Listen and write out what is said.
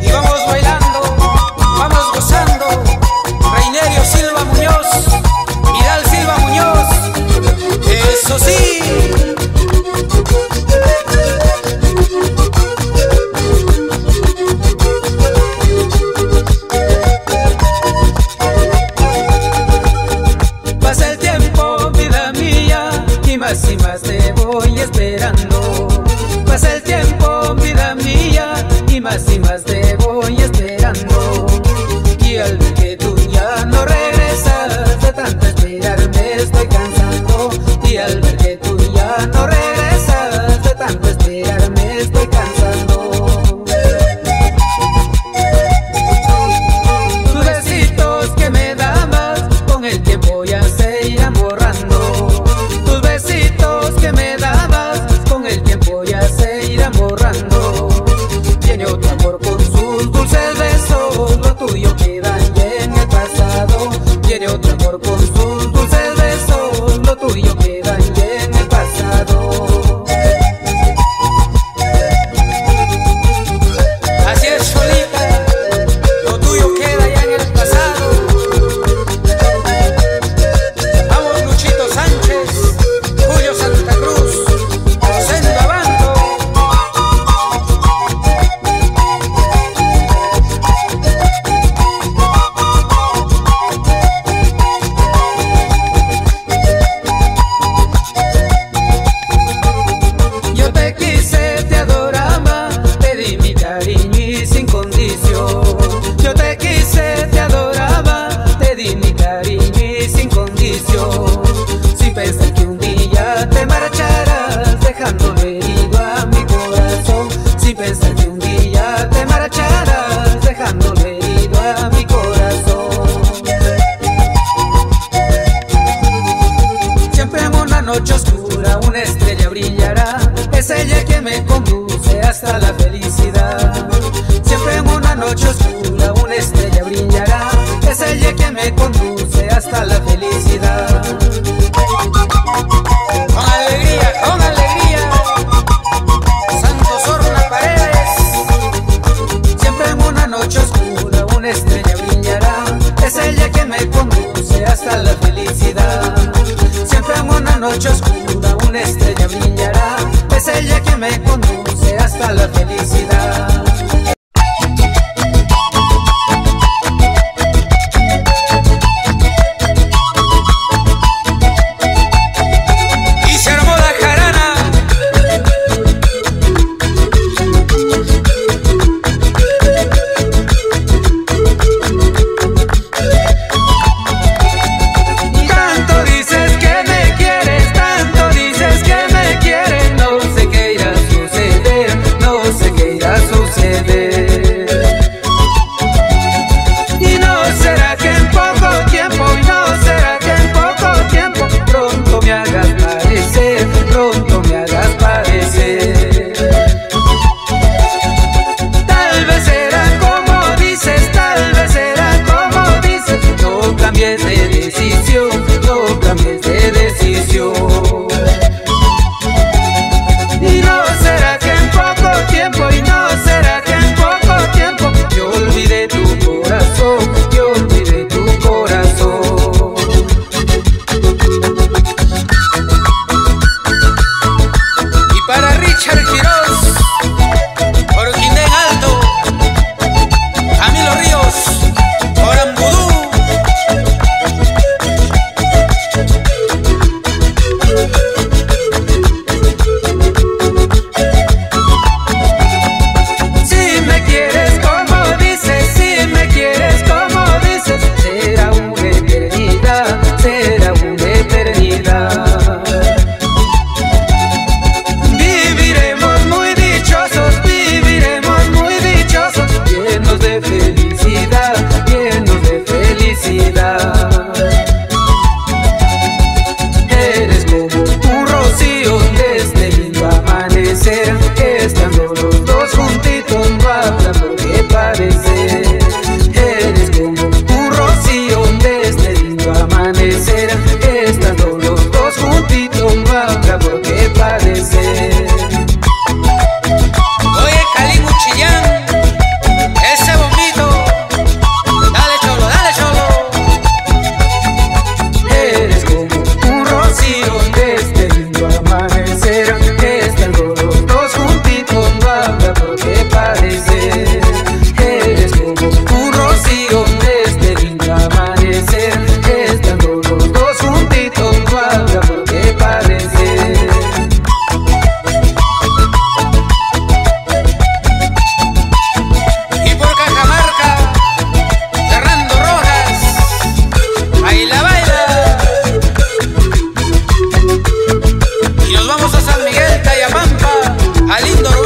Y vamos bailando, vamos gozando. Reinerio Silva Muñoz, Vidal Silva Muñoz, eso sí. Pasa el tiempo, vida mía, y más te voy esperando. Pasa el tiempo, vida mía, y más te voy esperando. Y al ver que tú ya no regresas, de tanto esperar me estoy cansando. Y al ver que tú ya no regresas, de tanto esperar me estoy cansando. Tus besitos que me dabas, con el tiempo ya se irán borrando. Tus besitos que me dabas, con el tiempo ya se irán borrando. Tiene otro amor con sus dulces besos, lo tuyo queda ya en el pasado. Tiene otro amor con sus dulces besos, lo tuyo queda ya en el pasado. Así es, Cholita, lo tuyo queda ya en el pasado. Vamos, Luchito Sánchez, Julio Santa Cruz, Rosendo Abando. Yo te quise, te adoraba, te di mi cariño y sin condición. Yo te quise, te adoraba, te di mi cariño y sin condición. Sin pensar que un día te marcharás, dejándole herido a mi corazón. Sin pensar que un día te marcharás, dejándole herido a mi corazón. Siempre en una noche oscura una estrella brillará, es ella que me conduce hasta la felicidad. Siempre en una noche oscura una estrella brillará, es ella que me conduce hasta la felicidad. Con alegría, Santos Horna Paredes. Siempre en una noche oscura una estrella brillará, es ella que me conduce hasta la felicidad. Siempre en una noche oscura una estrella brillará, es ella que me conduce hasta la felicidad. Y se armó la jarana. Tanto dices que me quieres, tanto dices que me quieres, no sé qué irá a suceder, no sé qué irá a suceder. Y no será que en poco tiempo, y no será que en poco tiempo, pronto me hagas padecer, pronto me hagas padecer. Tal vez será como dices, tal vez será como dices, no cambies de decisión, no cambies de decisión. Y no será que en poco tiempo, y no será que en poco tiempo, yo olvidé tu corazón, yo olvidé tu corazón. Y para Richard Quiroz, por Quindén Alto, Camilo Ríos, por Ambudú. Si me quieres como dices, si me quieres como dices, será una eternidad, será una eternidad. Viviremos muy dichosos, viviremos muy dichosos, llenos de felicidad, llenos de felicidad. Eres como un rocío de este lindo amanecer, estando los dos juntitos no habrá por qué padecer. Eres como un rocío de este lindo amanecer, estando los dos juntitos no habrá por qué padecer. Oye, Miguel Tayamampa, al lindo